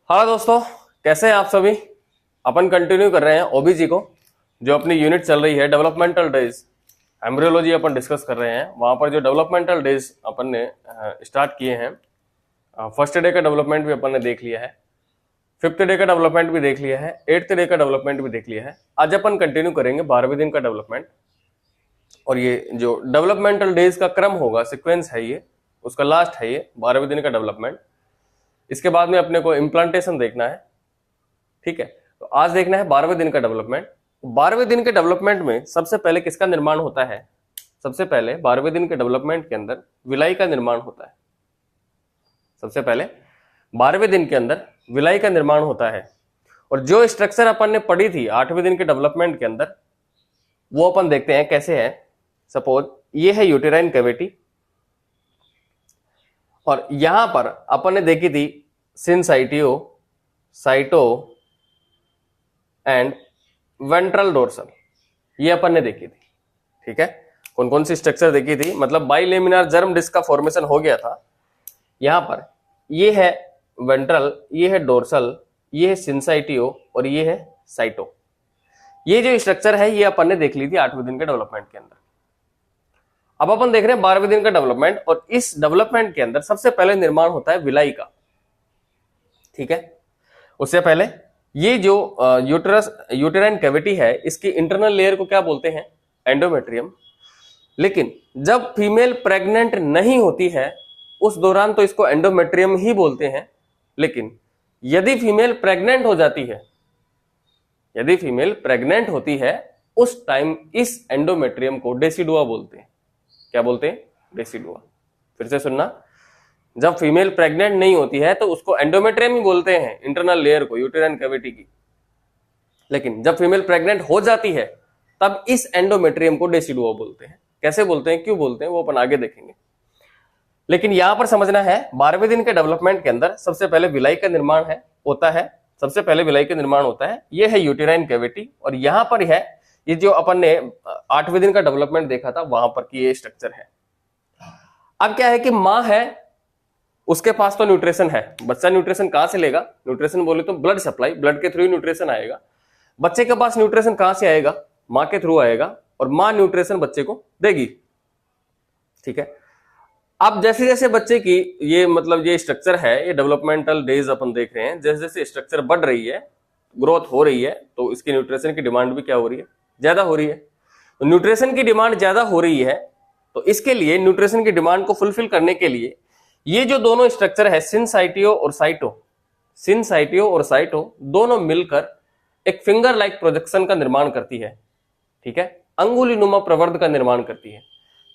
हाँ दोस्तों, कैसे हैं आप सभी। अपन कंटिन्यू कर रहे हैं ओबीजी को, जो अपनी यूनिट चल रही है डेवलपमेंटल डेज एम्ब्रियोलॉजी अपन डिस्कस कर रहे हैं। वहां पर जो डेवलपमेंटल डेज अपन ने स्टार्ट किए हैं, फर्स्ट डे का डेवलपमेंट भी अपन ने देख लिया है, फिफ्थ डे का डेवलपमेंट भी देख लिया है, एट्थ डे का डेवलपमेंट भी देख लिया है। आज अपन कंटिन्यू करेंगे 12वें दिन का डेवलपमेंट। और ये जो डेवलपमेंटल डेज का क्रम होगा, सिक्वेंस है ये, उसका लास्ट है ये 12वें दिन का डेवलपमेंट। इसके बाद में अपने को इम्प्लांटेशन देखना है, ठीक है। तो आज देखना है 12वें दिन का डेवलपमेंट। 12वें दिन के डेवलपमेंट में सबसे पहले किसका निर्माण होता है? सबसे पहले 12वें दिन के डेवलपमेंट के अंदर विलाई का निर्माण होता है। सबसे पहले 12वें दिन के अंदर विलाई का निर्माण होता है। और जो स्ट्रक्चर अपन ने पढ़ी थी 8वें दिन के डेवलपमेंट के अंदर, वो अपन देखते हैं कैसे है। सपोज ये है यूटेराइन कैविटी, और यहां पर अपन ने देखी थी सिनसाइटियो, साइटो एंड वेंट्रल डोर्सल, ये अपन ने देखी थी, ठीक है। कौन कौन सी स्ट्रक्चर देखी थी? मतलब बाइलेमिनार जर्म डिस्क का फॉर्मेशन हो गया था। यहां पर ये है वेंट्रल, ये है डोर्सल, ये है सिनसाइटियो और ये है साइटो। ये जो स्ट्रक्चर है ये अपन ने देख ली थी 8वें दिन के डेवलपमेंट के अंदर। अब अपन देख रहे हैं 12वें दिन का डेवलपमेंट, और इस डेवलपमेंट के अंदर सबसे पहले निर्माण होता है विलाई का, ठीक है। उससे पहले ये जो यूटेराइन कैविटी है, इसकी इंटरनल लेयर को क्या बोलते हैं? एंडोमेट्रियम। लेकिन जब फीमेल प्रेग्नेंट नहीं होती है उस दौरान तो इसको एंडोमेट्रियम ही बोलते हैं। लेकिन यदि फीमेल प्रेग्नेंट हो जाती है, यदि फीमेल प्रेग्नेंट होती है, उस टाइम इस एंडोमेट्रियम को डेसिडुआ बोलते हैं। क्या बोलते हैं? डेसिडुआ। फिर से सुनना, जब फीमेल प्रेग्नेंट नहीं होती है तो उसको एंडोमेट्रियम ही बोलते हैं, इंटरनल लेयर को, यूटेराइन कैविटी की। लेकिन जब फीमेल प्रेग्नेंट हो जाती है तब इस एंडोमेट्रियम को डेसिडुआ बोलते हैं। कैसे बोलते हैं, क्यों बोलते हैं, वो अपन आगे देखेंगे। लेकिन यहां पर समझना है 12वें दिन के डेवलपमेंट के अंदर सबसे पहले विलाई का निर्माण होता है। सबसे पहले विलाई का निर्माण होता है, ये है यूटेराइन कैविटी, और यहां पर है ये जो अपन ने 8वें दिन का डेवलपमेंट देखा था, वहां पर की ये स्ट्रक्चर है। अब क्या है कि मां है, उसके पास तो न्यूट्रिशन है। बच्चा न्यूट्रिशन कहां से लेगा? न्यूट्रिशन बोले तो ब्लड सप्लाई, ब्लड के थ्रू ही न्यूट्रिशन आएगा। बच्चे के पास न्यूट्रिशन कहां से आएगा? मां के थ्रू आएगा, और मां न्यूट्रिशन बच्चे को देगी, ठीक है। अब जैसे जैसे बच्चे की ये स्ट्रक्चर है, ये डेवलपमेंटल डेज अपन देख रहे हैं, जैसे जैसे स्ट्रक्चर बढ़ रही है, ग्रोथ हो रही है, तो इसकी न्यूट्रिशन की डिमांड भी क्या हो रही है? ज्यादा हो रही है। तो न्यूट्रिशन की डिमांड ज्यादा हो रही है, तो इसके लिए न्यूट्रिशन की डिमांड को फुलफिल करने के लिए ये जो दोनों स्ट्रक्चर है, सिनसाइटियो और साइटो, सिनसाइटियो और साइटो दोनों मिलकर एक फिंगर लाइक प्रोजेक्शन का निर्माण करती है, ठीक है। अंगुलीनुमा प्रवर्ध का निर्माण करती है।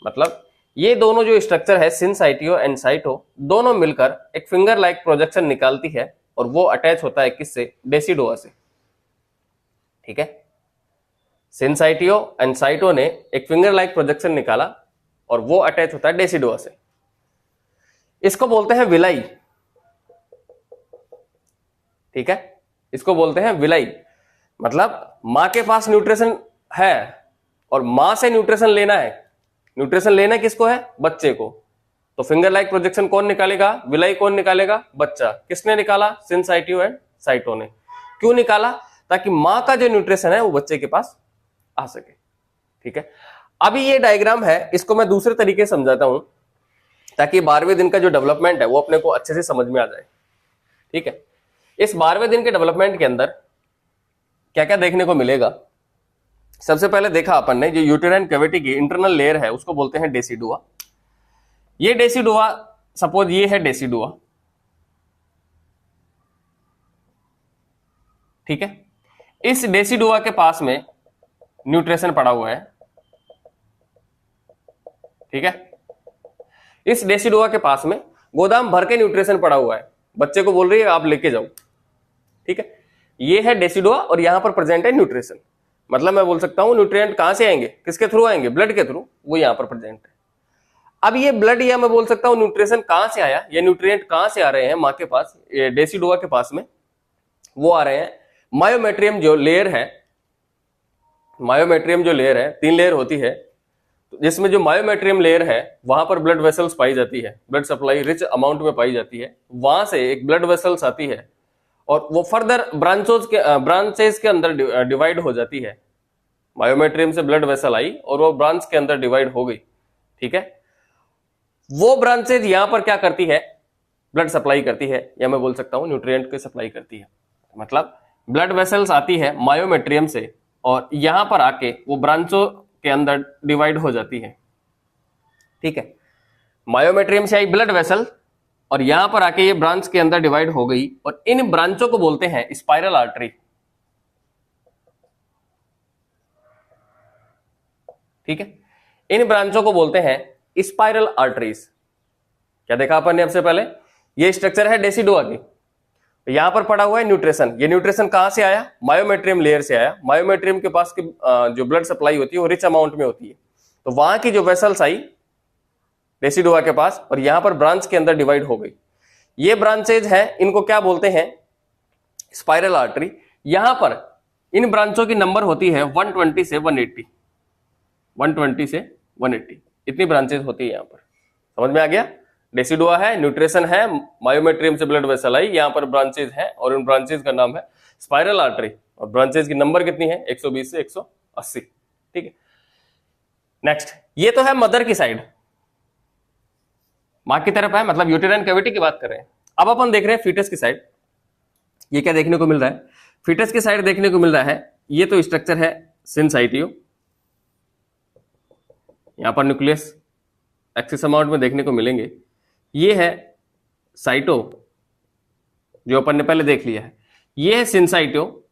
मतलब ये दोनों जो स्ट्रक्चर है, सिनसाइटियो एंड साइटो, दोनों मिलकर एक फिंगर लाइक प्रोजेक्शन निकालती है, और वो अटैच होता है किससे? डेसिडुआ से, ठीक है। सिनसाइटियो एंड साइटो ने एक फिंगर लाइक प्रोजेक्शन निकाला, और वो अटैच होता है डेसिडुआ से। इसको बोलते हैं विलाई, ठीक है। इसको बोलते हैं विलाई। मतलब मां के पास न्यूट्रिशन है और मां से न्यूट्रिशन लेना है। न्यूट्रिशन लेना किसको है? बच्चे को। तो फिंगर लाइक प्रोजेक्शन कौन निकालेगा? विलाई कौन निकालेगा? बच्चा। किसने निकाला? सिनसाइटियो एंड साइटो ने। क्यों निकाला? ताकि मां का जो न्यूट्रिशन है वो बच्चे के पास आ सके, ठीक है। अभी ये डायग्राम है, इसको मैं दूसरे तरीके से समझाता हूं, ताकि 12वें दिन का जो डेवलपमेंट है वो अपने को अच्छे से समझ में आ जाए, ठीक है। इस 12वें दिन के डेवलपमेंट के अंदर क्या क्या देखने को मिलेगा? सबसे पहले देखा अपन ने, जो यूटेराइन कैविटी की इंटरनल लेयर है उसको बोलते हैं डेसिडुआ। ये डेसिडुआ, सपोज ये है डेसिडुआ, ठीक है। इस डेसिडुआ के पास में न्यूट्रिशन पड़ा हुआ है, ठीक है। इस डेसिडुआ के पास में गोदाम भर के न्यूट्रिशन पड़ा हुआ है, बच्चे को बोल रही है आप लेके जाओ, ठीक है। ये है डेसिडुआ, और यहां पर प्रेजेंट है न्यूट्रिशन। मतलब मैं बोल सकता हूं न्यूट्रिएंट कहां से आएंगे? किसके थ्रू आएंगे? ब्लड के थ्रू, वो यहां पर प्रेजेंट है। अब ये ब्लड, या मैं बोल सकता हूं न्यूट्रिशन कहां से आया, ये न्यूट्रिएंट कहां से आ रहे हैं मां के पास, ये डेसिडुआ के पास में वो आ रहे हैं मायोमेट्रियम जो लेयर है। मायोमेट्रियम जो लेयर है, 3 लेयर होती है, जिसमें जो मायोमेट्रियम लेयर है वहां पर ब्लड वेसल्स पाई जाती है, ब्लड सप्लाई रिच अमाउंट में पाई जाती है। वहां से एक ब्लड वेसल्स आती है, और वो फर्दर ब्रांचेस के अंदर डिवाइड हो जाती है। मायोमेट्रियम से ब्लड वेसल आई और वो ब्रांच के अंदर डिवाइड हो गई, ठीक है। वो ब्रांचेज यहां पर क्या करती है, ब्लड सप्लाई करती है, या मैं बोल सकता हूं न्यूट्रिएंट की सप्लाई करती है। मतलब ब्लड वेसल्स आती है मायोमेट्रियम से और यहां पर आके वो ब्रांचों के अंदर डिवाइड हो जाती है, ठीक है। मायोमेट्रियम से आई ब्लड वेसल और यहां पर आके ये ब्रांच के अंदर डिवाइड हो गई और इन ब्रांचों को बोलते हैं स्पाइरल आर्टरी, ठीक है। इन ब्रांचों को बोलते हैं स्पाइरल आर्टरीज। क्या देखा अपन ने सबसे पहले, ये स्ट्रक्चर है डेसिडुआ की, यहां पर पड़ा हुआ है न्यूट्रिशन। ये न्यूट्रिशन कहां से आया, मायोमेट्रियम लेयर से आया। मायोमेट्रियम के पास की जो ब्लड सप्लाई होती है वो रिच अमाउंट में होती है, तो वहां की जो वेसल्स आई डेसिडुआ के पास और यहां पर ब्रांच के अंदर डिवाइड हो गई। ये ब्रांचेज है, इनको क्या बोलते हैं, स्पाइरल आर्टरी। यहां पर इन ब्रांचों की नंबर होती है 120 से 180, 120 से 180 इतनी ब्रांचेज होती है यहां पर। समझ में आ गया, डेसिडुआ है, न्यूट्रिशन है, मायोमेट्रियम से ब्लड वेसल आई, यहां पर ब्रांचेज हैं और उन ब्रांचेज का नाम है स्पाइरल आर्टरी और ब्रांचेज की नंबर कितनी है, 120 से 180, ठीक है। नेक्स्ट, ये तो है मदर की साइड, मां की तरफ है, मतलब यूटेराइन कैविटी की बात कर रहे हैं। अब अपन देख रहे हैं फीटस की साइड। ये क्या देखने को मिल रहा है, फीटस की साइड देखने को मिल रहा है, ये तो स्ट्रक्चर है सिनसाइटियो, यहां पर न्यूक्लियस एक्सिस अमाउंट में देखने को मिलेंगे। ये है साइटो जो अपन ने पहले देख लिया है, ये है सिनसाइटियो,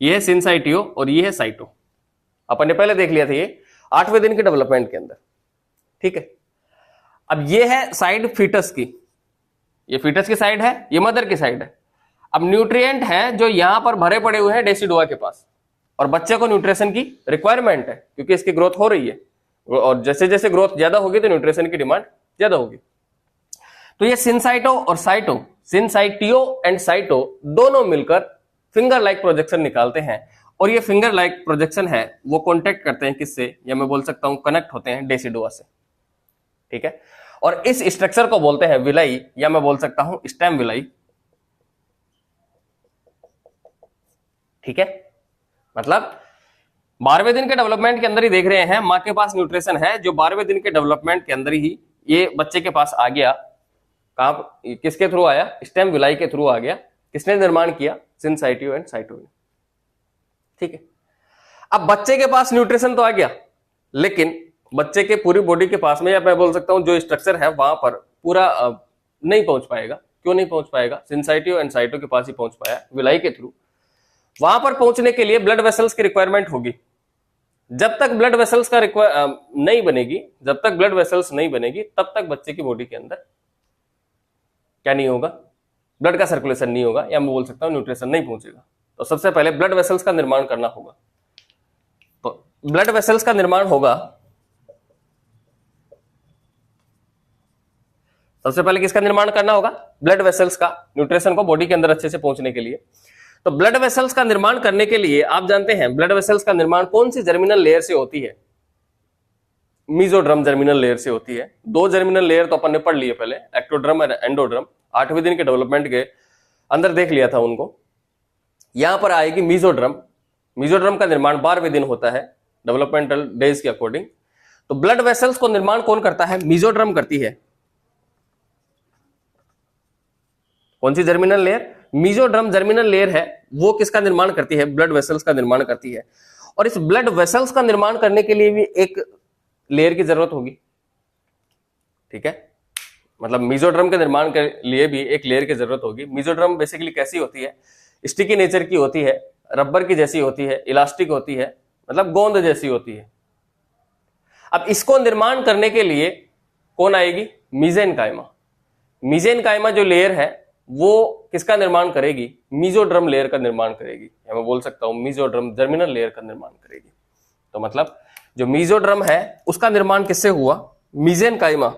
ये है सिनसाइटियो और ये है साइटो, अपन ने पहले देख लिया था ये 8वें दिन के डेवलपमेंट के अंदर, ठीक है। अब ये है साइड फीटस की, ये फीटस की साइड है, ये मदर की साइड है। अब न्यूट्रिएंट है जो यहां पर भरे पड़े हुए हैं डेसिडुआ के पास और बच्चे को न्यूट्रिशन की रिक्वायरमेंट है क्योंकि इसकी ग्रोथ हो रही है और जैसे जैसे ग्रोथ ज्यादा होगी तो न्यूट्रिशन की डिमांड ज्यादा होगी। तो ये सिनसाइटो और साइटो, सिनसाइटियो एंड साइटो दोनों मिलकर फिंगर लाइक प्रोजेक्शन निकालते हैं और ये फिंगर लाइक प्रोजेक्शन है वो कॉन्टेक्ट करते हैं किससे, या मैं बोल सकता हूं कनेक्ट होते हैं डेसिडुआ से, ठीक है। और इस स्ट्रक्चर को बोलते हैं विलाई, या मैं बोल सकता हूं स्टेम विलाई, ठीक है। मतलब 12वें दिन के डेवलपमेंट के अंदर ही देख रहे हैं, मां के पास न्यूट्रिशन है जो 12वें दिन के डेवलपमेंट के अंदर ही ये बच्चे के पास आ गया। कहां, किसके थ्रू आया, स्टेम विलाई के थ्रू आ गया। किसने निर्माण किया, सिनसाइटियो एंड साइटो ने, ठीक है। अब बच्चे के पास न्यूट्रिशन तो आ गया, लेकिन बच्चे के पूरी बॉडी के पास में, या मैं बोल सकता हूं जो स्ट्रक्चर है वहां पर पूरा नहीं पहुंच पाएगा। क्यों नहीं पहुंच पाएगा, सिनसाइटियो एंड साइटो के पास ही पहुंच पाया विलाई के थ्रू। वहां पर पहुंचने के लिए ब्लड वेसल्स की रिक्वायरमेंट होगी। जब तक ब्लड वेसल्स का नहीं बनेगी, जब तक ब्लड वेसल्स नहीं बनेगी तब तक बच्चे की बॉडी के अंदर क्या नहीं होगा, ब्लड का सर्कुलेशन नहीं होगा, या मैं बोल सकता हूं न्यूट्रिशन नहीं पहुंचेगा। तो सबसे पहले ब्लड वेसल्स का निर्माण करना होगा। तो ब्लड वेसल्स का निर्माण होगा, सबसे पहले किसका निर्माण करना होगा, ब्लड वेसल्स का, न्यूट्रिशन को बॉडी के अंदर अच्छे से पहुंचने के लिए। तो ब्लड वेसल्स का निर्माण करने के लिए आप जानते हैं ब्लड वेसल्स का निर्माण कौन सी जर्मिनल लेयर से होती है, मीजोड्रम जर्मिनल लेयर से होती है। 2 जर्मिनल लेयर तो अपन ने पढ़ लिए पहले, एक्टोड्रम और एंडोड्रम, 8वें दिन के डेवलपमेंट के अंदर देख लिया था उनको। यहां पर आएगी मीजोड्रम, मीजोड्रम का निर्माण 12वें दिन होता है डेवलपमेंटल डेज के अकॉर्डिंग। तो ब्लड वेसल्स को निर्माण कौन करता है, मीजोड्रम करती है। कौन सी germinal layer, mesoderm germinal layer है, वो किसका निर्माण करती है, ब्लड वेसल्स का निर्माण करती है। और इस ब्लड वेसल्स का निर्माण करने के लिए भी एक लेयर की जरूरत होगी, ठीक है। मतलब मीजोड्रम के निर्माण के लिए भी एक लेयर की जरूरत होगी। मीजोड्रम बेसिकली कैसी होती है, स्टिकी नेचर की होती है, रबर की जैसी होती है, इलास्टिक होती है, मतलब गोंद जैसी होती है। अब इसको निर्माण करने के लिए कौन आएगी, मीजेनकाइमा। मीजेनकाइमा जो लेयर है वो किसका निर्माण करेगी, मीजोड्रम लेयर का निर्माण करेगी, या मैं बोल सकता हूं मीजोड्रम जर्मिनल लेयर का निर्माण करेगी। तो मतलब जो मीजोड्रम है उसका निर्माण किससे हुआ, मीजेनकाइमा,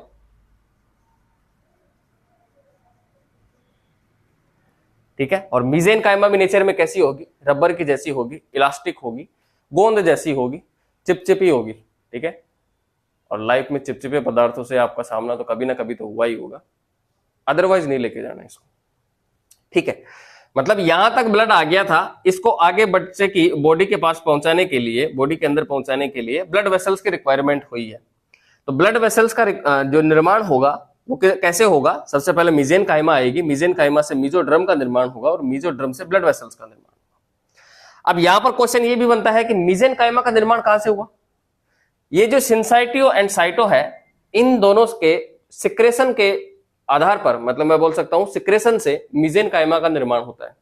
ठीक है। और मीजेनकाइमा भी नेचर में कैसी होगी, रबर की जैसी होगी, इलास्टिक होगी, गोंद जैसी होगी, चिपचिपी होगी, ठीक है। और लाइफ में चिपचिपे पदार्थों से आपका सामना तो कभी ना कभी तो हुआ ही होगा, अदरवाइज नहीं लेके जाना इसको, ठीक है। मतलब यहां तक ब्लड आ गया था, इसको आगे बच्चे की बॉडी के पास पहुंचाने के लिए, बॉडी के अंदर पहुंचाने के लिए ब्लड वेसल्स की रिक्वायरमेंट हुई है। तो ब्लड वेसल्स का जो निर्माण होगा वो कैसे होगा? सबसे पहले मीजेनकाइमा आएगी, मीजेनकाइमा से मीजोड्रम का निर्माण होगा और मीजोड्रम से ब्लड वेसल्स का निर्माण। अब यहां पर क्वेश्चन ये भी बनता है कि मीजेनकाइमा का निर्माण कहां से हुआ? ये जो सिंसाइटियो एंड साइटो है, इन दोनों के सिक्रेशन के आधार पर, मतलब मैं बोल सकता हूं सिक्रेशन से मीजेनकाइमा का निर्माण होता है।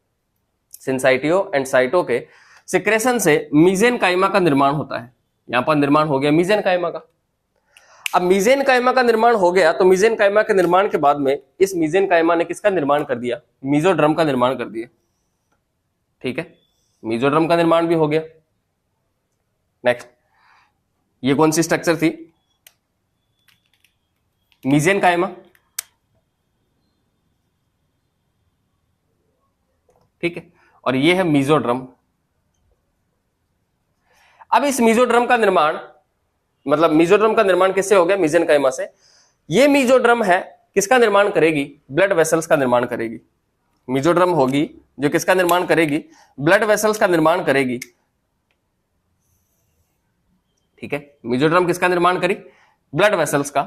सिंसाइटियो एंड साइटो के सिक्रेशन से मीजेनकाइमा का निर्माण होता है। यहां पर निर्माण हो गया मीजेनकाइमा का। अब मीजेनकाइमा का निर्माण हो गया तो मीजेनकाइमा के निर्माण के बाद में इस मीजेनकाइमा ने किसका निर्माण कर दिया? मीजोड्रम का निर्माण कर दिया। ठीक है, मीजोड्रम का निर्माण भी हो गया। नेक्स्ट, ये कौन सी स्ट्रक्चर थी? मीजेनकाइमा। ठीक है, और ये है मीजोड्रम। अब इस मीजोड्रम का निर्माण, मतलब मीजोड्रम का निर्माण किससे हो गया? मीजेनकाइमा से। ये मीजोड्रम है किसका निर्माण करेगी? ब्लड वेसल्स का निर्माण करेगी। मीजोड्रम होगी जो किसका निर्माण करेगी? ब्लड वेसल्स का निर्माण करेगी। ठीक है, मीजोड्रम किसका निर्माण करी? ब्लड वेसल्स का।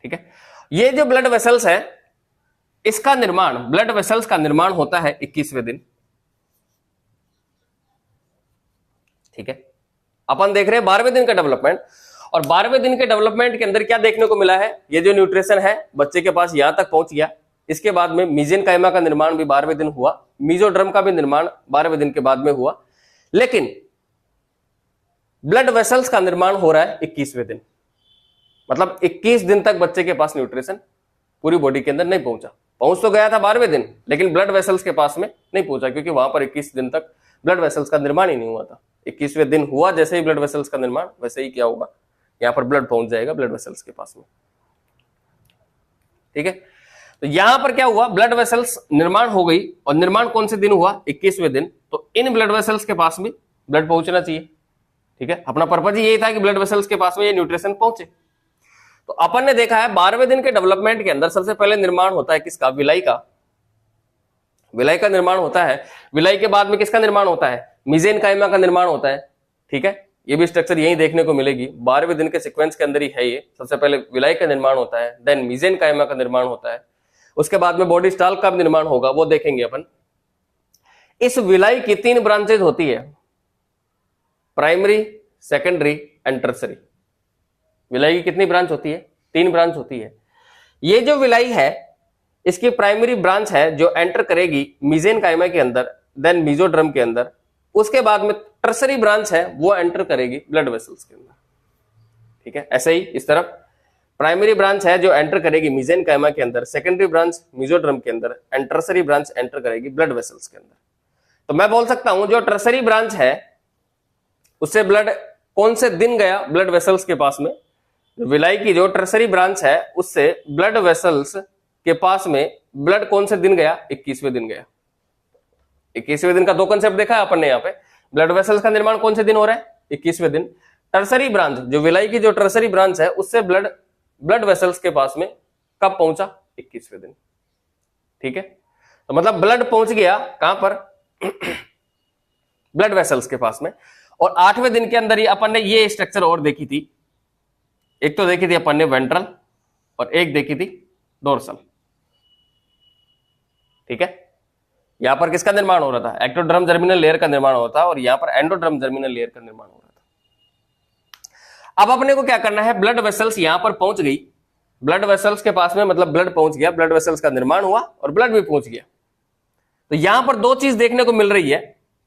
ठीक है, ये जो ब्लड वेसल्स है, इसका निर्माण, ब्लड वेसल्स का निर्माण होता है 21वें दिन। ठीक है, अपन देख रहे हैं 12वें दिन का डेवलपमेंट, और 12वें दिन के डेवलपमेंट के अंदर क्या देखने को मिला है? ये जो न्यूट्रिशन है बच्चे के पास यहां तक पहुंच गया। इसके बाद में मीजेनकाइमा का निर्माण भी 12वें दिन हुआ, मीजोड्रम का भी निर्माण 12वें दिन के बाद में हुआ, लेकिन ब्लड वेसल्स का निर्माण हो रहा है 21वें दिन। मतलब 21 दिन तक बच्चे के पास न्यूट्रिशन पूरी बॉडी के अंदर नहीं पहुंचा। पहुंच तो गया था 12वें दिन, लेकिन ब्लड वेसल्स के पास में नहीं पहुंचा, क्योंकि वहां पर 21 दिन तक ब्लड वेसल्स का निर्माण ही नहीं हुआ था। 21वें दिन हुआ जैसे ही ब्लड वेसल्स का निर्माण, वैसे ही क्या होगा? यहां पर ब्लड पहुंच जाएगा ब्लड वेसल्स के पास में। ठीक है, तो यहां पर क्या हुआ? ब्लड वेसल्स निर्माण हो गई, और निर्माण कौन से दिन हुआ? 21वें दिन। तो इन ब्लड वेसल्स के पास में ब्लड पहुंचना चाहिए। ठीक है, अपना पर्पज यही था कि ब्लड वेसल्स के पास में ये न्यूट्रिशन पहुंचे। तो अपन ने देखा है 12वें दिन के डेवलपमेंट के अंदर सबसे पहले निर्माण होता है किसका? विलाई का। विलाई का निर्माण होता है। विलाई के बाद में किसका निर्माण होता है? मीजेनकाइमा का निर्माण होता है। ठीक है, ये भी स्ट्रक्चर यही देखने को मिलेगी, 12वें दिन के सीक्वेंस के अंदर ही है ये। सबसे पहले विलाई का निर्माण होता है, देन मीजेनकाइमा का निर्माण होता है, उसके बाद में बॉडी स्टाल का निर्माण होगा, वो देखेंगे अपन। इस विलाई की 3 ब्रांचेज होती है, primary, secondary and tertiary. Villi की कितनी ब्रांच होती है? 3 ब्रांच होती है। ये जो विलाई है, इसकी प्राइमरी ब्रांच है जो एंटर करेगी मीजेनकाइमा के अंदर, देन मीजोड्रम के अंदर। उसके बाद में टर्सरी ब्रांच है, वो एंटर करेगी ब्लड वेसल्स के अंदर। ठीक है, ऐसे ही इस तरफ प्राइमरी ब्रांच है जो एंटर करेगी मीजेनकाइमा के अंदर, सेकेंडरी ब्रांच मीजोड्रम के अंदर, एंड टर्सरी ब्रांच एंटर करेगी ब्लड वेसल्स के अंदर। तो मैं बोल सकता हूं जो टर्सरी ब्रांच है उससे ब्लड कौन से दिन गया ब्लड वेसल्स के पास में? विलाई की जो टर्सरी ब्रांच है उससे ब्लड वेसल्स के पास में ब्लड कौन से दिन गया? 21वें दिन गया। 21वें दिन का 2 कंसेप्ट देखा है अपन ने यहाँ पे। ब्लड वेसल्स का निर्माण कौन से दिन हो रहा है? 21वें दिन। टर्सरी ब्रांच, जो विलाई की जो टर्सरी ब्रांच है उससे ब्लड वेसल्स के पास में कब पहुंचा? 21वें दिन। ठीक है, तो मतलब ब्लड पहुंच गया कहां पर? ब्लड वेसल्स के पास में। और 8वें दिन के अंदर ही अपन ने ये स्ट्रक्चर और देखी थी। एक तो देखी थी अपन ने वेंट्रल, और एक देखी थी डोर्सल। ठीक है, यहां पर किसका निर्माण हो रहा था? एक्टोडर्म जर्मिनल लेयर का निर्माण हो रहा था, और यहां पर एंडोडर्म जर्मिनल लेयर का निर्माण हो रहा था। अब अपने को क्या करना है? ब्लड वेसल्स यहां पर पहुंच गई, ब्लड वेसल्स के पास में, मतलब ब्लड पहुंच गया, ब्लड वेसल्स का निर्माण हुआ और ब्लड भी पहुंच गया। तो यहां पर 2 चीज देखने को मिल रही है।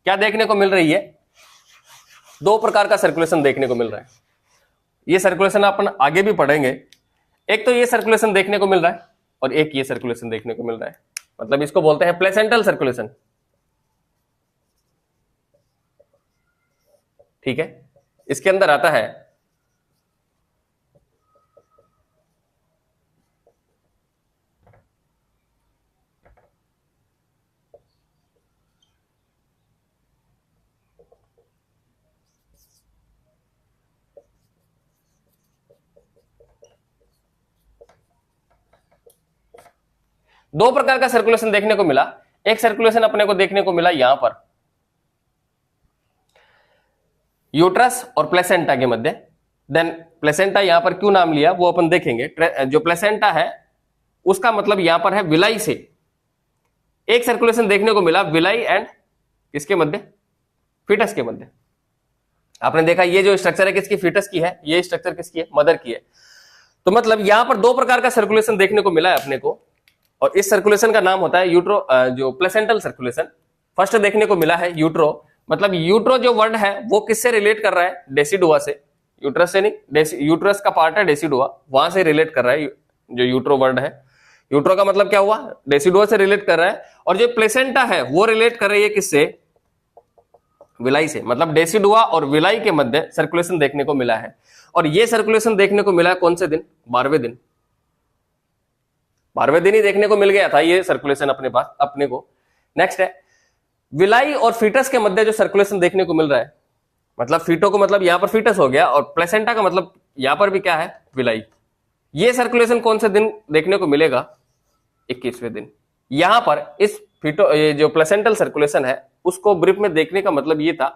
क्या देखने को मिल रही है? 2 प्रकार का सर्कुलेशन देखने को मिल रहा है। ये सर्कुलेशन अपन आगे भी पढ़ेंगे। एक तो ये सर्कुलेशन देखने को मिल रहा है, और एक ये सर्कुलेशन देखने को मिल रहा है। मतलब इसको बोलते हैं प्लेसेंटल सर्कुलेशन। ठीक है, इसके अंदर आता है दो प्रकार का सर्कुलेशन देखने को मिला। एक सर्कुलेशन अपने को देखने को मिला यहां पर यूट्रस और प्लेसेंटा के मध्य। देन प्लेसेंटा यहां पर क्यों नाम लिया वो अपन देखेंगे। जो प्लेसेंटा है उसका मतलब यहां पर है विलाई से। एक सर्कुलेशन देखने को मिला विलाई एंड किसके मध्य, फीटस के मध्य। आपने देखा ये जो स्ट्रक्चर है किसकी, फीटस की है, ये स्ट्रक्चर किसकी है, मदर की है। तो मतलब यहां पर दो प्रकार का सर्कुलेशन देखने को मिला है अपने को, और इस सर्कुलेशन का नाम होता है यूट्रो, जो प्लेसेंटल सर्कुलेशन। फर्स्ट देखने को मिला है यूट्रो, मतलब यूट्रो जो वर्ड है वो किससे रिलेट कर रहा है, डेसिडुआ से। यूट्रस से नहीं, यूट्रस का पार्ट है डेसिडुआ, वहां से रिलेट कर रहा है जो यूट्रो वर्ड है। यूट्रो का मतलब क्या हुआ, डेसिडुआ से रिलेट कर रहा है। और जो प्लेसेंटा है वो रिलेट कर रही है किससे, विलाई से। मतलब डेसिडुआ और विलाई के मध्य सर्कुलेशन देखने को मिला है। और ये सर्कुलेशन देखने को मिला है कौन से दिन, 12वें दिन। 12वें दिन ही देखने को मिल गया था ये सर्कुलेशन अपने पास अपने को। नेक्स्ट है विलाई और फीटस के मध्य जो सर्कुलेशन देखने को मिल रहा है, मतलब फीटो को मतलब यहां पर फीटस हो गया, और प्लेसेंटा का मतलब यहां पर भी क्या है, विलाई। ये सर्कुलेशन कौन से दिन देखने को मिलेगा, 21वें दिन। यहां पर इस फीटो, ये जो प्लेसेंटल सर्कुलेशन है उसको ब्रीफ में देखने का मतलब ये था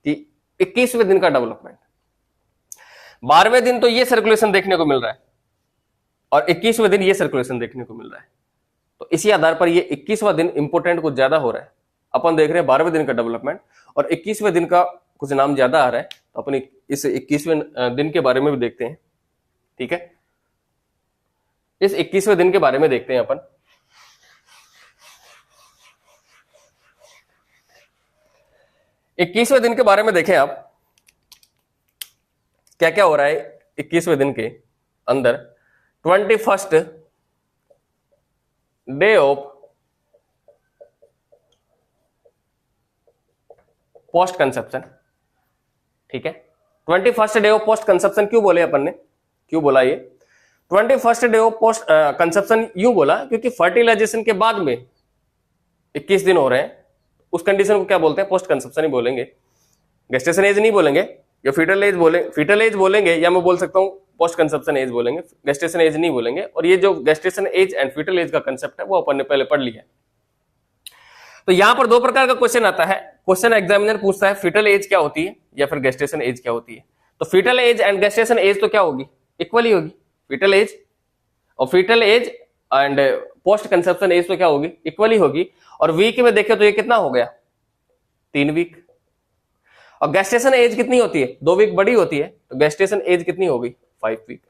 कि 21वें दिन का डेवलपमेंट। 12वें दिन तो ये सर्कुलेशन देखने को मिल रहा है और 21वें दिन ये सर्कुलेशन देखने को मिल रहा है। तो इसी आधार पर ये 21वां दिन इंपोर्टेंट कुछ ज्यादा हो रहा है। अपन देख रहे हैं 12वें दिन का डेवलपमेंट और 21वें दिन का कुछ नाम ज्यादा आ रहा है, तो अपन इस 21वें दिन के बारे में भी देखते हैं। ठीक है, इस 21वें दिन के बारे में देखते हैं अपन। इक्कीसवें दिन के बारे में देखें आप, क्या क्या हो रहा है 21वें दिन के अंदर। 21st day of post conception. ठीक है, 21st day of post conception क्यों बोले अपन ने, क्यों बोला ये 21st day of post conception? यूं बोला क्योंकि फर्टिलाइजेशन के बाद में 21 दिन हो रहे हैं, उस कंडीशन को क्या बोलते हैं, पोस्ट कंसेप्शन ही बोलेंगे। गेस्टेशन एज नहीं बोलेंगे, या फीटल एज बोलेंगे, या मैं बोल सकता हूं पोस्ट कंसेप्शन एज बोलेंगे, गेस्टेशन एज नहीं बोलेंगे। और ये जो gestation age and fetal age का कंसेप्ट है वो अपन ने पहले पढ़ लिया है। तो यहां पर दो प्रकार का क्वेश्चन आता है। क्वेश्चन एग्जामिनर पूछता है फीटल एज क्या होती है या फिर गेस्टेशन एज क्या होती है। तो fetal age and gestation age तो क्या होगी, इक्वली होगी। फीटल एज और fetal age and post conception age तो क्या होगी, इक्वली होगी। और वीक में देखें तो ये कितना हो गया, 3 वीक। और गेस्टेशन एज कितनी होती है, 2 वीक बड़ी होती है, तो गेस्टेशन एज कितनी होगी, 5 वीक।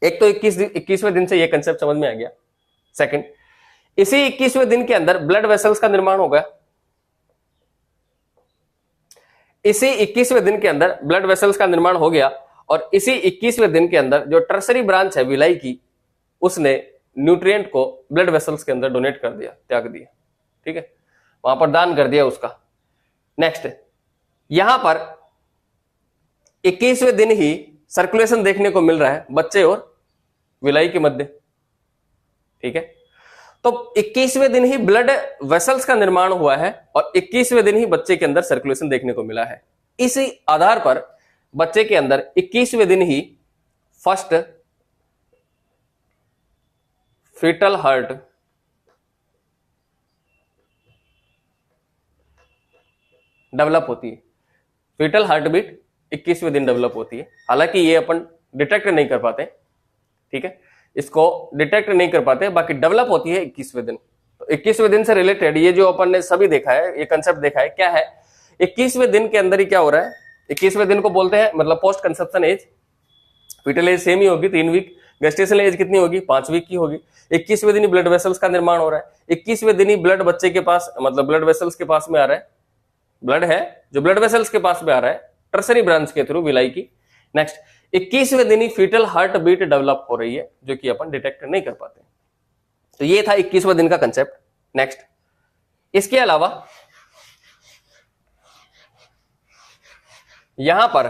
एक तो 21वें दिन से ये कंसेप्ट समझ में आ गया। सेकंड, इसी 21वें दिन के अंदर ब्लड वेसल्स का निर्माण हो गया। इसी 21वें दिन के अंदर ब्लड वेसल्स का निर्माण हो गया, और इसी 21वें दिन के अंदर जो टर्सरी ब्रांच है विलाई की, उसने न्यूट्रिएंट को ब्लड वेसल्स के अंदर डोनेट कर दिया, त्याग दिया। ठीक है, वहां पर दान कर दिया उसका। नेक्स्ट, यहां पर 21वें दिन ही सर्कुलेशन देखने को मिल रहा है बच्चे और विलाई के मध्य। ठीक है, तो 21वें दिन ही ब्लड वेसल्स का निर्माण हुआ है और 21वें दिन ही बच्चे के अंदर सर्कुलेशन देखने को मिला है। इसी आधार पर बच्चे के अंदर 21वें दिन ही फर्स्ट फीटल हार्ट डेवलप होती है। फीटल हार्ट बीट 21वें दिन डेवलप होती है। हालांकि ये अपन डिटेक्ट नहीं कर पाते, ठीक है, इसको डिटेक्ट नहीं कर पाते, बाकी डेवलप होती है 21वें दिन। तो 21वें दिन से रिलेटेड ये जो अपन ने सभी देखा है, ये कंसेप्ट देखा है, क्या है 21वें दिन के अंदर ही क्या हो रहा है। 21वें दिन को बोलते हैं मतलब post conception age. Foetal age same ही होगी, 3 वीक। गेस्टेशनल एज कितनी होगी, 5 वीक की होगी। 21वें दिन ही ब्लड वेसल्स का निर्माण हो रहा है। 21वें दिन ही ब्लड बच्चे के पास, मतलब ब्लड वेसल्स के पास में आ रहा है। ब्लड है जो ब्लड वेसल्स के पास में आ रहा है टर्सरी ब्रांच के थ्रू विलाई की। नेक्स्ट, 21वें दिन ही फीटल हार्ट बीट डेवलप हो रही है, जो कि अपन डिटेक्ट नहीं कर पाते। तो ये था 21वें दिन का कंसेप्ट। नेक्स्ट, इसके अलावा यहां पर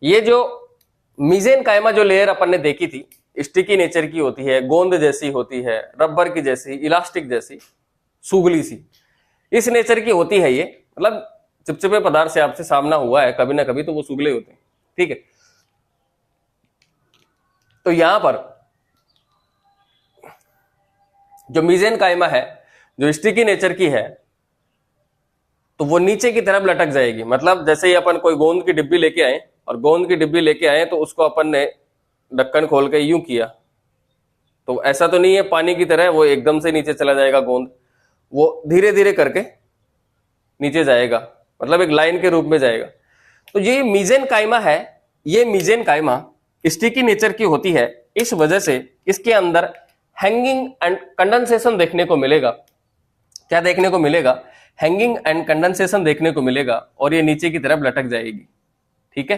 ये जो मीजेनकाइमा जो लेयर अपन ने देखी थी, स्टिकी नेचर की होती है, गोंद जैसी होती है, रबर की जैसी, इलास्टिक जैसी, सुगली सी, इस नेचर की होती है ये। मतलब चिपचिपे पदार्थ से आपसे सामना हुआ है कभी ना कभी, तो वो सुगले होते हैं। ठीक है, तो यहां पर जो मीजेनकाइमा है, जो स्टिकी नेचर की है, तो वो नीचे की तरफ लटक जाएगी। मतलब जैसे ही अपन कोई गोंद की डिब्बी लेके आए, और गोंद की डिब्बी लेके आए तो उसको अपन ने ढक्कन खोल के यूं किया, तो ऐसा तो नहीं है पानी की तरह वो एकदम से नीचे चला जाएगा गोंद, वो धीरे धीरे करके नीचे जाएगा, मतलब एक लाइन के रूप में जाएगा। तो ये मीजेनकाइमा है, ये मीजेनकाइमा स्टिकी नेचर की होती है, इस वजह से इसके अंदर हैंगिंग एंड कंडेंसेशन देखने को मिलेगा। क्या देखने को मिलेगा? हैंगिंग एंड कंडेंसेशन देखने को मिलेगा, और ये नीचे की तरफ लटक जाएगी। ठीक है,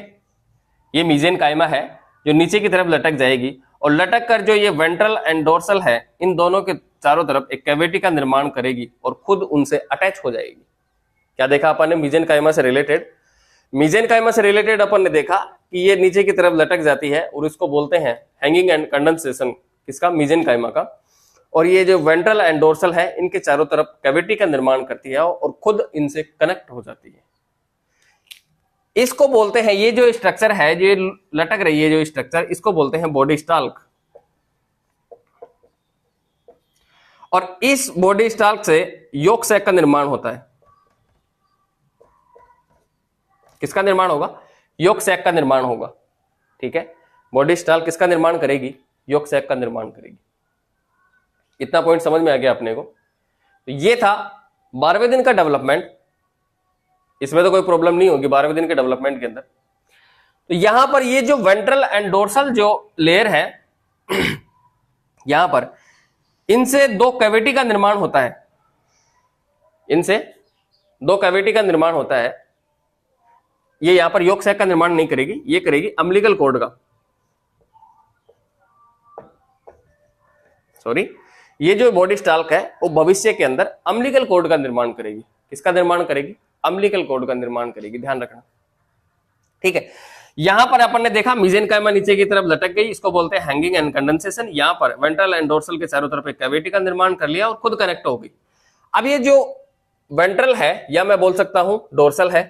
ये मीजेनकाइमा है जो नीचे की तरफ लटक जाएगी, और लटक कर जो ये वेंट्रल एंड डोर्सल है, इन दोनों के चारों तरफ एक कैविटी का निर्माण करेगी और खुद उनसे अटैच हो जाएगी। क्या देखा अपन ने मीजेनकाइमा से रिलेटेड? मीजेनकाइमा से रिलेटेड अपन ने देखा कि ये नीचे की तरफ लटक जाती है, और इसको बोलते हैं हैंगिंग एंड कंडेंसेशन, किसका? मीजेनकाइमा का। और ये जो वेंट्रल एंड डोर्सल है, इनके चारों तरफ कैविटी का निर्माण करती है और खुद इनसे कनेक्ट हो जाती है। इसको बोलते हैं, ये जो स्ट्रक्चर है, जो लटक रही है जो स्ट्रक्चर, इसको बोलते हैं बॉडी स्टाल्क। और इस बॉडी स्टाल्क से योक सैक का निर्माण होता है। किसका निर्माण होगा? योक सैक का निर्माण होगा। ठीक है, बॉडी स्टाल्क किसका निर्माण करेगी? योक सैक का निर्माण करेगी। इतना पॉइंट समझ में आ गया अपने को? तो ये था 12वें दिन का डेवलपमेंट। इसमें तो कोई प्रॉब्लम नहीं होगी 12वें दिन के डेवलपमेंट के अंदर। तो यहां पर ये जो वेंट्रल एंड डोर्सल जो लेयर है, यहां पर इनसे दो कैविटी का निर्माण होता है। इनसे दो कैविटी का निर्माण होता है। ये यहां पर योक सैक का निर्माण नहीं करेगी, ये करेगी अम्बिलिकल कॉर्ड का। सॉरी, ये जो बॉडी स्टाल्क है वो भविष्य के अंदर अम्बिलिकल कॉर्ड का निर्माण करेगी। किसका निर्माण करेगी? अम्बिलिकल कॉर्ड का निर्माण करेगी, ध्यान रखना। ठीक है, यहां पर अपन ने देखा मीजेनकाइमा नीचे की तरफ लटक गई, इसको बोलते हैं हैंगिंग एंड कंडेंसेशन। यहां पर वेंट्रल एंड डोर्सल के चारों तरफ एक कैविटी का निर्माण कर लिया और खुद कनेक्ट हो गई। अब ये जो वेंट्रल है, या मैं बोल सकता हूं डोर्सल है,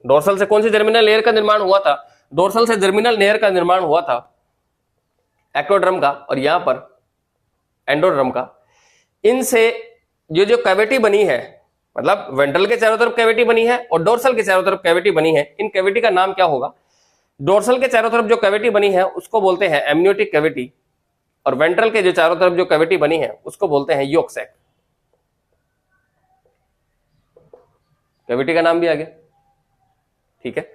डोर्सल से कौन सी जर्मिनल लेयर का निर्माण हुआ था? डोर्सल से जर्मिनल लेयर का निर्माण हुआ था एक्टोड्रम का, और यहां पर एंडोड्रम का। इनसे ये जो कैविटी बनी है, मतलब वेंट्रल के चारों तरफ कैविटी बनी है और डोर्सल के चारों तरफ कैविटी बनी है, इन कैविटी का नाम क्या होगा? डोर्सल के चारों तरफ जो कैविटी बनी है उसको बोलते हैं एमनियोटिक कैविटी, और वेंट्रल के जो चारों तरफ जो कैविटी बनी है उसको बोलते हैं योक सैक। कैविटी का नाम भी आ गया। ठीक है,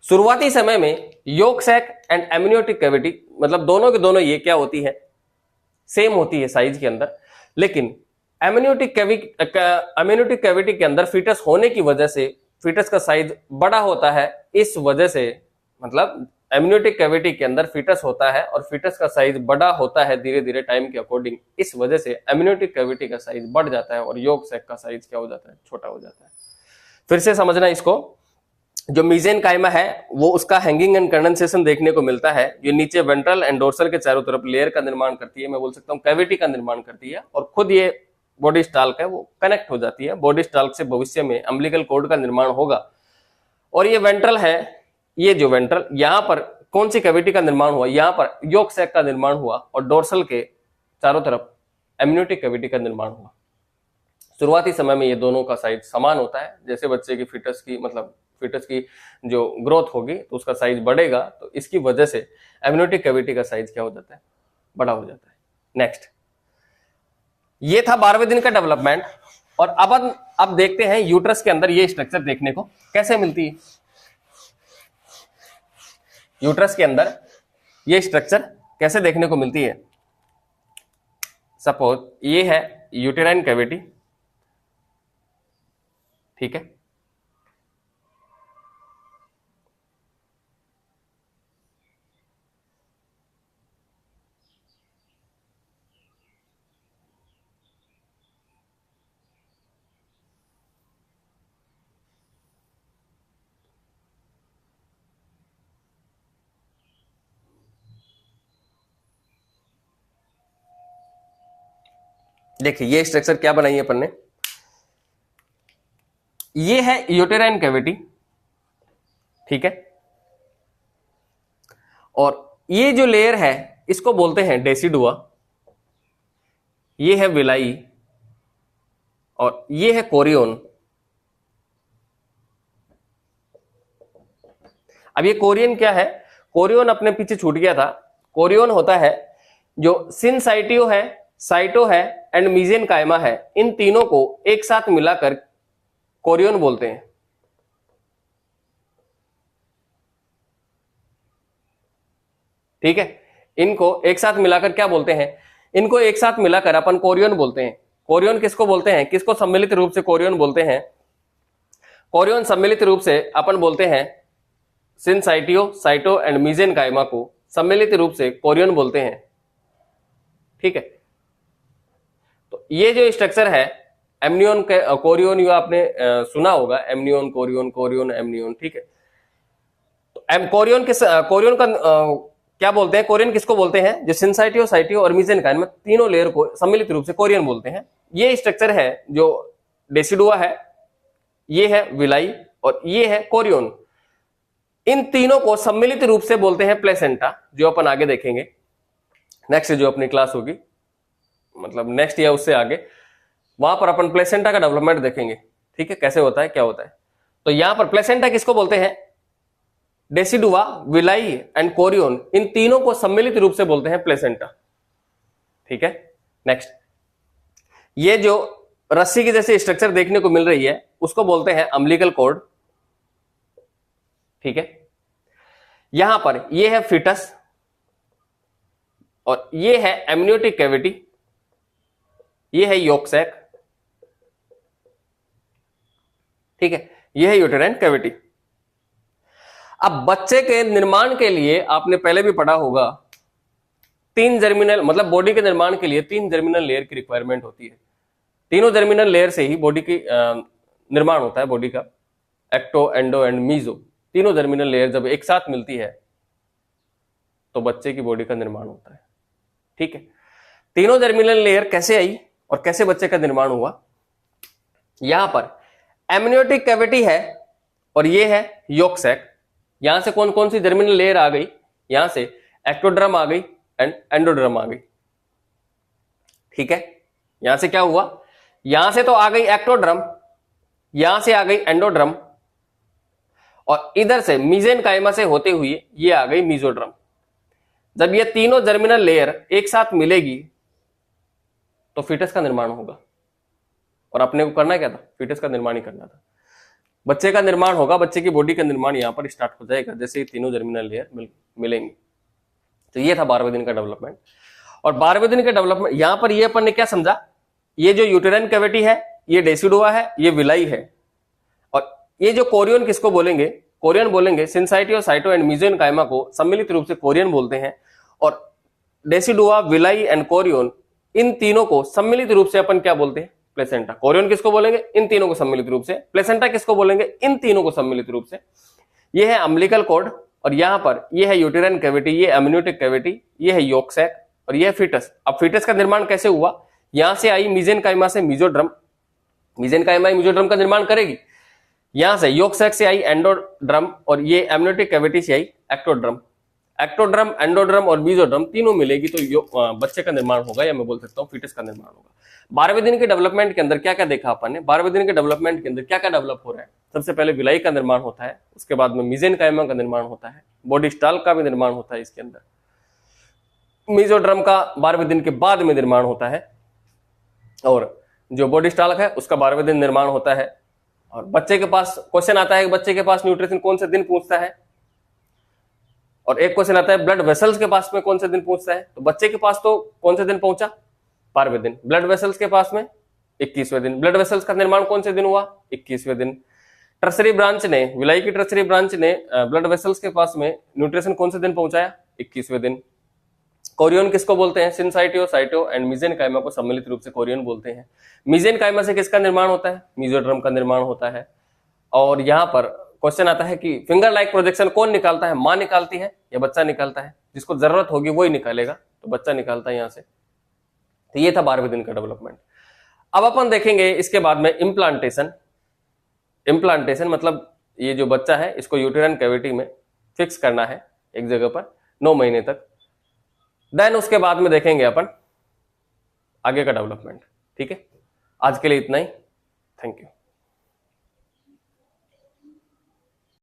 शुरुआती समय में yolk sac and amniotic cavity, मतलब दोनों के दोनों ये क्या होती है? सेम होती है साइज के अंदर, लेकिन एमनियोटिक कैविटी के अंदर फीटस होने की वजह से फीटस का साइज बड़ा होता है। इस वजह से, मतलब एमनियोटिक कैविटी के अंदर फीटस होता है और फीटस का साइज बड़ा होता है धीरे धीरे टाइम के अकॉर्डिंग। इस वजह से एमनियोटिक कैविटी का साइज बढ़ जाता है और योक सैक का साइज क्या हो जाता है? छोटा हो जाता है। फिर से समझना इसको, जो मीजेनकाइमा है वो उसका हैंगिंग एंड कंडेंसेशन देखने को मिलता है। ये नीचे वेंट्रल एंड डोर्सल के चारों तरफ लेयर का निर्माण करती है, मैं बोल सकता हूँ कैविटी का निर्माण करती है, और खुद ये बॉडी स्टाल्क है वो कनेक्ट हो जाती है। बॉडी स्टाल्क से भविष्य में अम्बिलिकल कॉर्ड का निर्माण होगा। और ये वेंट्रल है, ये जो वेंट्रल, यहां पर कौन सी कैविटी का निर्माण हुआ? यहां पर योक सैक का निर्माण हुआ, और डोर्सल के चारों तरफ एमनियोटिक कैविटी का निर्माण हुआ। शुरुआती समय में ये दोनों का साइज समान होता है। जैसे बच्चे की फीटस की, मतलब फीटस की जो ग्रोथ होगी तो उसका साइज बढ़ेगा, तो इसकी वजह से एमनियोटिक कैविटी का साइज क्या हो जाता है? बड़ा हो जाता है। नेक्स्ट, ये था 12वें दिन का डेवलपमेंट। और अब देखते हैं यूट्रस के अंदर ये स्ट्रक्चर देखने को कैसे मिलती है। यूट्रस के अंदर ये स्ट्रक्चर कैसे देखने को मिलती है? सपोज ये है यूटेराइन कैविटी। ठीक है, देखिए ये स्ट्रक्चर क्या बनाई है अपन ने। ये है यूटेराइन कैविटी। ठीक है, और ये जो लेयर है इसको बोलते हैं डेसिडुआ। ये है विलाई और ये है कोरियन। अब ये कोरियन क्या है? कोरियन अपने पीछे छूट गया था। कोरियन होता है जो सिनसाइटियो है, साइटो है एंड मीजेनकाइमा है, इन तीनों को एक साथ मिलाकर कोरियन बोलते हैं। ठीक है, इनको एक साथ मिलाकर क्या बोलते हैं? इनको एक साथ मिलाकर अपन कोरियन बोलते हैं। कोरियन किसको बोलते हैं? किसको सम्मिलित रूप से कोरियन बोलते हैं? कोरियन सम्मिलित रूप से अपन बोलते हैं सिनसाइटियो, साइटो एंड मीजेनकाइमा को सम्मिलित रूप से कोरियन बोलते हैं। ठीक है, तो ये जो स्ट्रक्चर है एमनियोन कोरियन, ये आपने सुना होगा, एमनियोन कोरियन, कोरियन एमनियोन। ठीक है, तो कोरियन का क्या बोलते हैं? कोरियन किसको बोलते हैं? जो सिनसाइटियो, साइटियो और मीजेनकाइमा तीनों लेयर को सम्मिलित रूप से कोरियन बोलते हैं। ये स्ट्रक्चर है जो डेसिडुआ है, ये है विलाई और ये है कोरियन। इन तीनों को सम्मिलित रूप से बोलते हैं प्लेसेंटा, जो अपन आगे देखेंगे नेक्स्ट जो अपनी क्लास होगी, मतलब नेक्स्ट या उससे आगे, वहां पर अपन प्लेसेंटा का डेवलपमेंट देखेंगे। ठीक है, कैसे होता है, क्या होता है। तो यहां पर प्लेसेंटा किसको बोलते हैं? डेसिडुआ, विलाई एंड कोरियन, इन तीनों को सम्मिलित रूप से बोलते हैं प्लेसेंटा। ठीक है, नेक्स्ट, ये जो रस्सी की जैसे स्ट्रक्चर देखने को मिल रही है उसको बोलते हैं अम्बिलिकल कॉर्ड। ठीक है, यहां पर ये है फीटस और ये है एमनियोटिक कैविटी, ये है योक सैक। ठीक है, ये है यूटेराइन कैविटी। अब बच्चे के निर्माण के लिए आपने पहले भी पढ़ा होगा, 3 जर्मिनल, मतलब बॉडी के निर्माण के लिए 3 जर्मिनल लेयर की रिक्वायरमेंट होती है। तीनों जर्मिनल लेयर से ही बॉडी की निर्माण होता है, बॉडी का। एक्टो, एंडो एंड मीजो, तीनों जर्मिनल लेयर जब एक साथ मिलती है तो बच्चे की बॉडी का निर्माण होता है। ठीक है, तीनों जर्मिनल लेयर कैसे आई और कैसे बच्चे का निर्माण हुआ? यहां पर एमनियोटिक कैविटी है और ये है योक सैक। यहां से कौन कौन सी जर्मिनल लेयर आ गई? यहां से एक्टोड्रम आ गई एंड एंडोड्रम आ गई। ठीक है, यहां से क्या हुआ? यहां से तो आ गई एक्टोड्रम, यहां से आ गई एंडोड्रम और इधर से मीजेनकाइमा से होते हुए ये आ गई मीजोड्रम। जब ये तीनों जर्मिनल लेयर एक साथ मिलेगी तो फीटस का निर्माण होगा। और अपने को करना क्या था? फीटस का निर्माण ही करना था। बच्चे का निर्माण होगा, बच्चे की बॉडी का निर्माण यहां पर स्टार्ट हो जाएगा जैसे ही तीनों जर्मिनल लेयर मिलेंगी। तो ये था 12वें दिन का डेवलपमेंट। और 12वें दिन का डेवलपमेंट यहां पर ये अपन ने क्या समझा? ये जो यूटेराइन कैविटी है, ये डेसिडुआ है, ये विलाई है। और ये जो कोरियन किसको बोलेंगे? कोरियन बोलेंगे सिनसाइटियो, साइटो एंड मीजेनकाइमा को सम्मिलित रूप से कोरियन बोलते हैं। और डेसिडुआ, विलाई एंड कोरियन, इन तीनों को सम्मिलित रूप से अपन क्या बोलते हैं? प्लेसेंटा। कोरियन किसको बोलेंगे? इन तीनों को सम्मिलित रूप से। प्लेसेंटा किसको बोलेंगे? इन तीनों को सम्मिलित रूप से। ये है अम्बिलिकल कॉर्ड और यहां पर ये है यूटेराइन कैविटी, ये एमनियोटिक कैविटी, ये है योक सैक और ये है फीटस। अब फीटस का निर्माण कैसे हुआ? यहां से आई मीजेनकाइमा से मीजोड्रम, मीजेनकाइमा मीजोड्रम का निर्माण करेगी। यहां से योक सैक से आई एंडोड्रम और ये एमनियोटिक कैविटी से आई एक्टोड्रम। एक्टोड्रम, एंडोड्रम और मीजोड्रम तीनों मिलेगी तो बच्चे का निर्माण होगा, या मैं बोल सकता हूँ फीटस का निर्माण होगा। 12वें दिन के डेवलपमेंट के अंदर क्या क्या देखा अपन ने? 12वें दिन के डेवलपमेंट के अंदर क्या क्या डेवलप हो रहा है? सबसे पहले विलाई का निर्माण होता है, उसके बाद में मीजेनकाइमा का निर्माण होता है, बॉडी स्टाल का भी निर्माण होता है इसके अंदर, मीजोड्रम का 12वें दिन के बाद में निर्माण होता है और जो बॉडी स्टाल है उसका 12वें दिन निर्माण होता है। और बच्चे के पास क्वेश्चन आता है, बच्चे के पास न्यूट्रिशन कौन से दिन पूछता है? और एक क्वेश्चन आता है ब्लड वेसल्स के पास में कौन से दिन पूछता है? तो बच्चे के पास तो कौन से दिन पहुंचा? 12वें दिन। ब्लड वेसल्स के पास में 21वें दिन। ब्लड वेसल्स का निर्माण कौन से दिन हुआ? 21वें दिन। टर्सरी ब्रांच ने, विलाई की टर्सरी ब्रांच ने ब्लड वेसल्स के पास में न्यूट्रिशन कौन से दिन पहुंचाया? 21वें दिन। कोरियन किसको बोलते हैं? सिनसाइटियो, साइटो एंड मीजेनकाइमा को सम्मिलित रूप से कोरियन बोलते हैं। मीजेनकाइमा से किसका निर्माण होता है? मीजोड्रम का निर्माण होता है। और यहां पर क्वेश्चन आता है कि फिंगर लाइक प्रोजेक्शन कौन निकालता है? मां निकालती है या बच्चा निकालता है? जिसको जरूरत होगी वो ही निकालेगा, तो बच्चा निकालता है यहां से। तो ये था 12वें दिन का डेवलपमेंट। अब अपन देखेंगे इसके बाद में इम्प्लांटेशन। इम्प्लांटेशन मतलब ये जो बच्चा है इसको यूटेराइन कैविटी में फिक्स करना है एक जगह पर 9 महीने तक। देन उसके बाद में देखेंगे अपन आगे का डेवलपमेंट। ठीक है, आज के लिए इतना ही। Thank you.